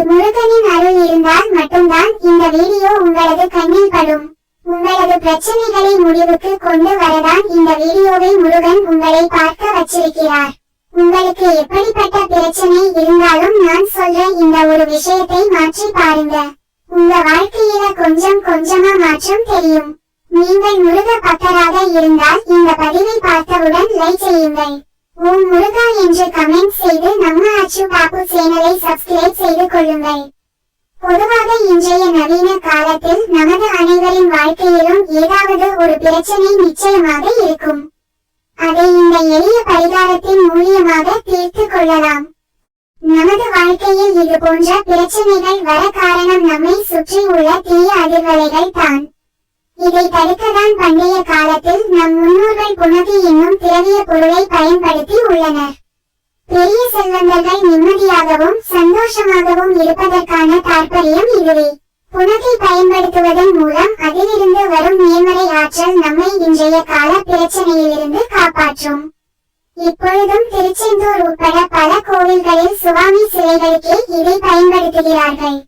முருகனின் அருள் இருந்தால் மட்டும்தான் இந்த வீடியோ உங்களது கண்ணில் படும். உங்களது பிரச்சனைகளை முடிவுக்கு கொண்டு வரதான் இந்த வீடியோவை முருகன் உங்களை பார்க்க வச்சிருக்கிறார். உங்களுக்கு எப்படிப்பட்ட பிரச்சனை இருந்தாலும் நான் சொல்ற இந்த ஒரு விஷயத்தை மாற்றி பாருங்க. உங்க வாழ்க்கையில கொஞ்சம் கொஞ்சமா மாற்றம் தெரியும். நீங்கள் முருக பக்தராக இருந்தால் இந்த பதிவை பார்த்தவுடன் லைக் செய்யுங்கள். ஓம் முருகா என்று கமெண்ட் செய்து நம்ம அச்சு பாப்பு சேனலை சப்ஸ்கிரைப் செய்து கொள்ளுங்கள். பொதுவாக இன்றைய நவீன காலத்தில் நமது அனைவரின் வாழ்க்கையிலும் ஏதாவது ஒரு பிரச்சனை நிச்சயமாக இருக்கும். அதை இந்த எளிய பரிகாரத்தின் மூலியமாக தீர்த்து கொள்ளலாம். நமது வாழ்க்கையில் இது போன்ற பிரச்சனைகள் வர காரணம் நம்மை சுற்றி உள்ள தீய அதிர்வலைகள் தான். இதை தடுக்கதான் பண்டைய காலத்தில் நம் முன்னோர்கள் புனகை என்னும் திரவிய பொருளை பயன்படுத்தி உள்ளனர். பெரிய செல்வந்தர்கள் நிம்மதியாகவும் சந்தோஷமாகவும் இருப்பதற்கான தாற்பயம் இதுவே. புனகை பயன்படுத்துவதன் மூலம் அதிலிருந்து வரும் நேர்மறை ஆற்றல் நம்மை இன்றைய கால பிரச்சனையிலிருந்து காப்பாற்றும். இப்பொழுதும் திருச்செந்தூர் உட்பட பல கோவில்களில் சுவாமி சிலைகளுக்கே இதை பயன்படுத்துகிறார்கள்.